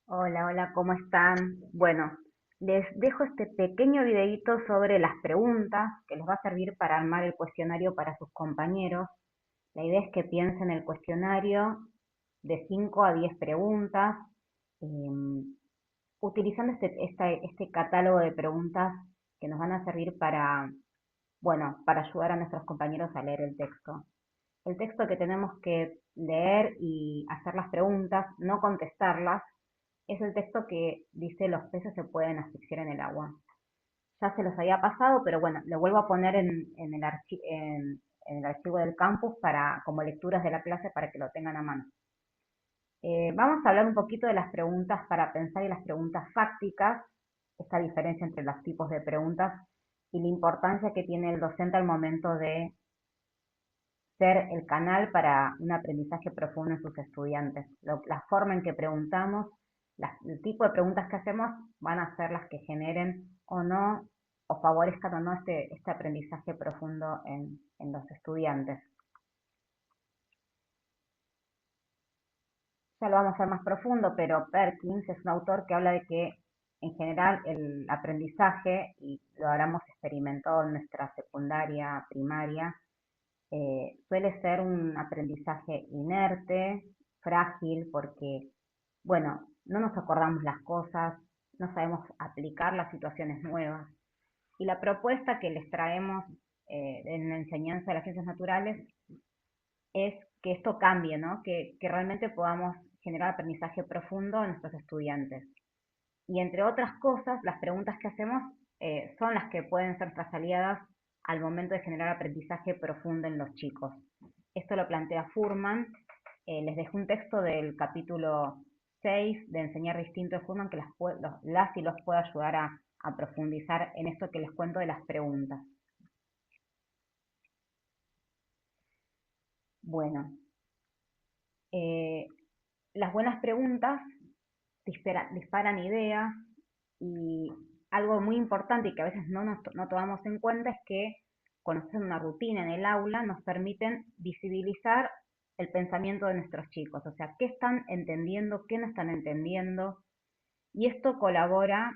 Hola, hola, ¿cómo están? Bueno, les dejo este pequeño videíto sobre las preguntas que les va a servir para armar el cuestionario para sus compañeros. La idea es que piensen el cuestionario de 5 a 10 preguntas, utilizando este catálogo de preguntas que nos van a servir para, bueno, para ayudar a nuestros compañeros a leer el texto. El texto que tenemos que leer y hacer las preguntas, no contestarlas, es el texto que dice los peces se pueden asfixiar en el agua. Ya se los había pasado, pero bueno, lo vuelvo a poner en el archivo del campus como lecturas de la clase para que lo tengan a mano. Vamos a hablar un poquito de las preguntas para pensar y las preguntas fácticas, esta diferencia entre los tipos de preguntas y la importancia que tiene el docente al momento de ser el canal para un aprendizaje profundo en sus estudiantes. La forma en que preguntamos, el tipo de preguntas que hacemos van a ser las que generen o no, o favorezcan o no este aprendizaje profundo en los estudiantes. Ya lo vamos a hacer más profundo, pero Perkins es un autor que habla de que en general el aprendizaje, y lo habremos experimentado en nuestra secundaria, primaria, suele ser un aprendizaje inerte, frágil, porque, bueno, no nos acordamos las cosas, no sabemos aplicar las situaciones nuevas. Y la propuesta que les traemos en la enseñanza de las ciencias naturales es que esto cambie, ¿no? Que realmente podamos generar aprendizaje profundo en nuestros estudiantes. Y entre otras cosas, las preguntas que hacemos son las que pueden ser nuestras aliadas al momento de generar aprendizaje profundo en los chicos. Esto lo plantea Furman. Les dejo un texto del capítulo 6 de Enseñar Distinto de Furman que las y los puede ayudar a profundizar en esto que les cuento de las preguntas. Bueno, eh, las buenas preguntas disparan ideas y algo muy importante y que a veces no tomamos en cuenta es que conocer una rutina en el aula nos permiten visibilizar el pensamiento de nuestros chicos, o sea, qué están entendiendo, qué no están entendiendo, y esto colabora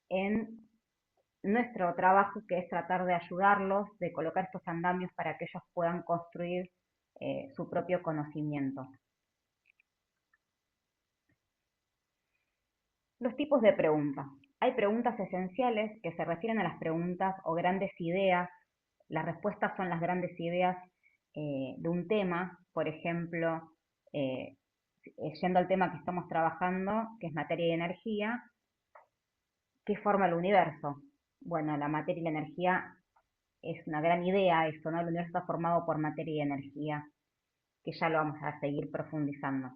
en nuestro trabajo, que es tratar de ayudarlos, de colocar estos andamios para que ellos puedan construir su propio conocimiento. Los tipos de preguntas. Hay preguntas esenciales que se refieren a las preguntas o grandes ideas. Las respuestas son las grandes ideas de un tema. Por ejemplo, eh, yendo al tema que estamos trabajando, que es materia y energía, ¿qué forma el universo? Bueno, la materia y la energía es una gran idea eso, ¿no? El universo está formado por materia y energía, que ya lo vamos a seguir profundizando.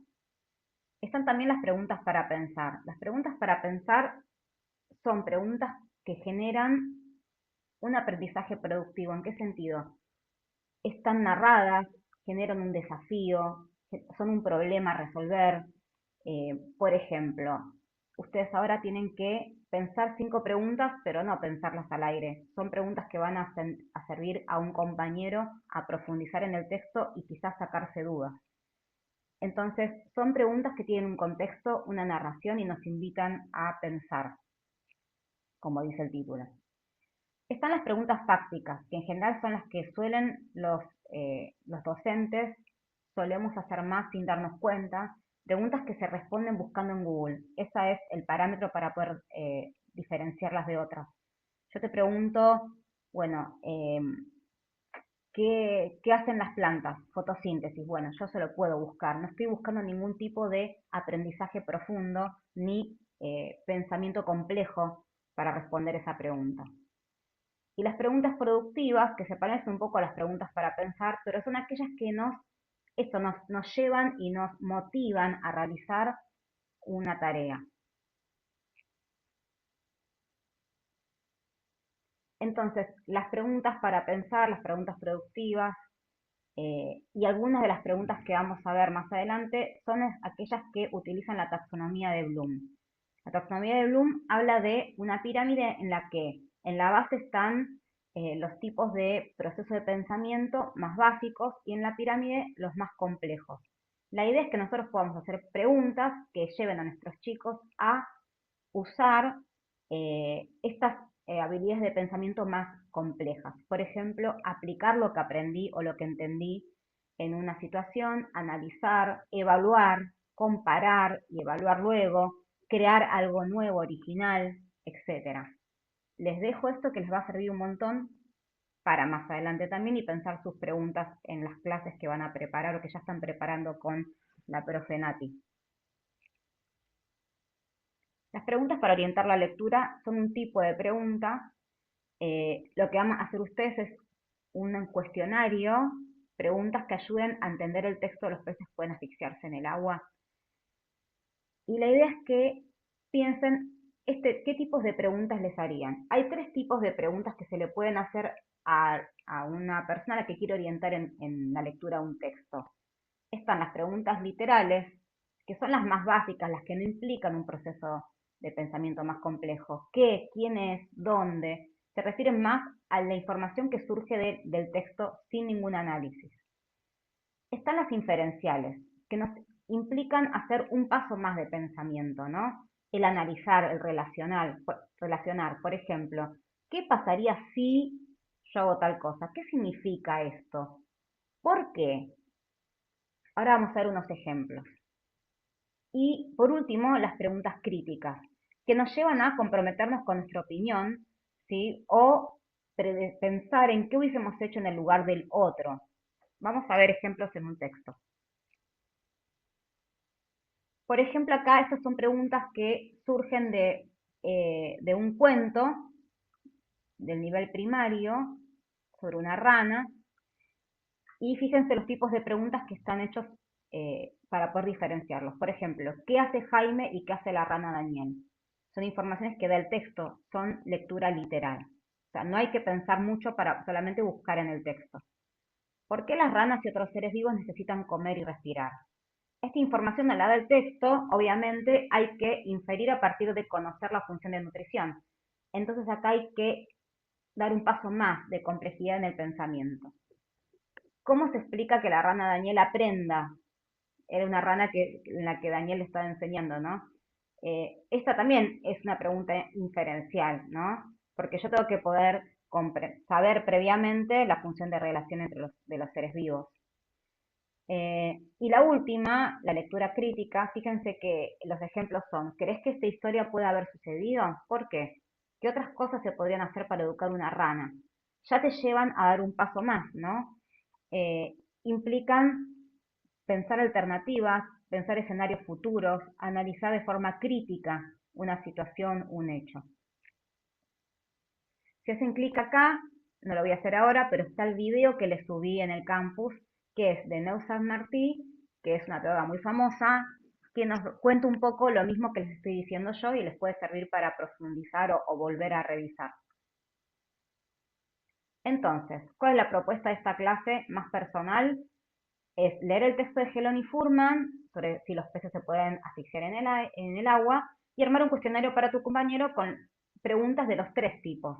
Están también las preguntas para pensar. Las preguntas para pensar son preguntas que generan un aprendizaje productivo. ¿En qué sentido? Están narradas, generan un desafío, son un problema a resolver. Por ejemplo, ustedes ahora tienen que pensar 5 preguntas, pero no pensarlas al aire. Son preguntas que van a servir a un compañero a profundizar en el texto y quizás sacarse dudas. Entonces, son preguntas que tienen un contexto, una narración y nos invitan a pensar, como dice el título. Están las preguntas fácticas, que en general son las que suelen los docentes, solemos hacer más sin darnos cuenta, preguntas que se responden buscando en Google. Ese es el parámetro para poder diferenciarlas de otras. Yo te pregunto, bueno, ¿qué hacen las plantas? Fotosíntesis. Bueno, yo se lo puedo buscar. No estoy buscando ningún tipo de aprendizaje profundo ni pensamiento complejo para responder esa pregunta. Y las preguntas productivas, que se parecen un poco a las preguntas para pensar, pero son aquellas que nos llevan y nos motivan a realizar una tarea. Entonces, las preguntas para pensar, las preguntas productivas y algunas de las preguntas que vamos a ver más adelante son aquellas que utilizan la taxonomía de Bloom. La taxonomía de Bloom habla de una pirámide en la que en la base están los tipos de proceso de pensamiento más básicos y en la pirámide los más complejos. La idea es que nosotros podamos hacer preguntas que lleven a nuestros chicos a usar estas habilidades de pensamiento más complejas. Por ejemplo, aplicar lo que aprendí o lo que entendí en una situación, analizar, evaluar, comparar y evaluar luego, crear algo nuevo, original, etcétera. Les dejo esto que les va a servir un montón para más adelante también y pensar sus preguntas en las clases que van a preparar o que ya están preparando con la profe Nati. Las preguntas para orientar la lectura son un tipo de pregunta. Lo que van a hacer ustedes es un cuestionario, preguntas que ayuden a entender el texto de los peces pueden asfixiarse en el agua. Y la idea es que piensen qué tipos de preguntas les harían. Hay tres tipos de preguntas que se le pueden hacer a una persona a la que quiere orientar en la lectura de un texto. Están las preguntas literales, que son las más básicas, las que no implican un proceso de pensamiento más complejo. ¿Qué? ¿Quién es? ¿Dónde? Se refieren más a la información que surge del texto sin ningún análisis. Están las inferenciales, que nos implican hacer un paso más de pensamiento, ¿no? El analizar, el relacionar, por ejemplo, ¿qué pasaría si yo hago tal cosa? ¿Qué significa esto? ¿Por qué? Ahora vamos a ver unos ejemplos. Y por último, las preguntas críticas, que nos llevan a comprometernos con nuestra opinión, ¿sí? O pensar en qué hubiésemos hecho en el lugar del otro. Vamos a ver ejemplos en un texto. Por ejemplo, acá estas son preguntas que surgen de un cuento del nivel primario sobre una rana. Y fíjense los tipos de preguntas que están hechos para poder diferenciarlos. Por ejemplo, ¿qué hace Jaime y qué hace la rana Daniel? Son informaciones que da el texto, son lectura literal. O sea, no hay que pensar mucho para solamente buscar en el texto. ¿Por qué las ranas y otros seres vivos necesitan comer y respirar? Esta información al lado del texto, obviamente, hay que inferir a partir de conocer la función de nutrición. Entonces acá hay que dar un paso más de complejidad en el pensamiento. ¿Cómo se explica que la rana Daniel aprenda? Era una rana en la que Daniel le estaba enseñando, ¿no? Esta también es una pregunta inferencial, ¿no? Porque yo tengo que poder saber previamente la función de relación entre de los seres vivos. Y la última, la lectura crítica, fíjense que los ejemplos son, ¿crees que esta historia puede haber sucedido? ¿Por qué? ¿Qué otras cosas se podrían hacer para educar una rana? Ya te llevan a dar un paso más, ¿no? Eh, Implican pensar alternativas, pensar escenarios futuros, analizar de forma crítica una situación, un hecho. Si hacen clic acá, no lo voy a hacer ahora, pero está el video que les subí en el campus, que es de Neusat Martí, que es una teóloga muy famosa, que nos cuenta un poco lo mismo que les estoy diciendo yo y les puede servir para profundizar o volver a revisar. Entonces, ¿cuál es la propuesta de esta clase más personal? Es leer el texto de Gelon y Furman sobre si los peces se pueden asfixiar en el agua y armar un cuestionario para tu compañero con preguntas de los tres tipos.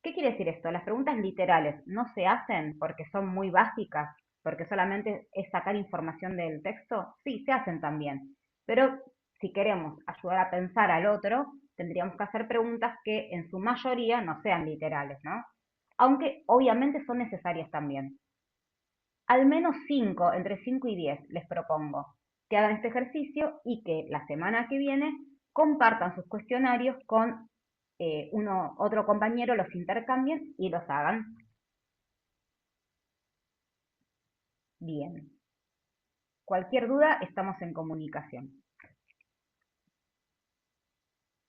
¿Qué quiere decir esto? Las preguntas literales no se hacen porque son muy básicas, porque solamente es sacar información del texto. Sí, se hacen también. Pero si queremos ayudar a pensar al otro, tendríamos que hacer preguntas que en su mayoría no sean literales, ¿no? Aunque obviamente son necesarias también. Al menos 5, entre 5 y 10 les propongo que hagan este ejercicio y que la semana que viene compartan sus cuestionarios con otro compañero, los intercambien y los hagan. Bien. Cualquier duda, estamos en comunicación.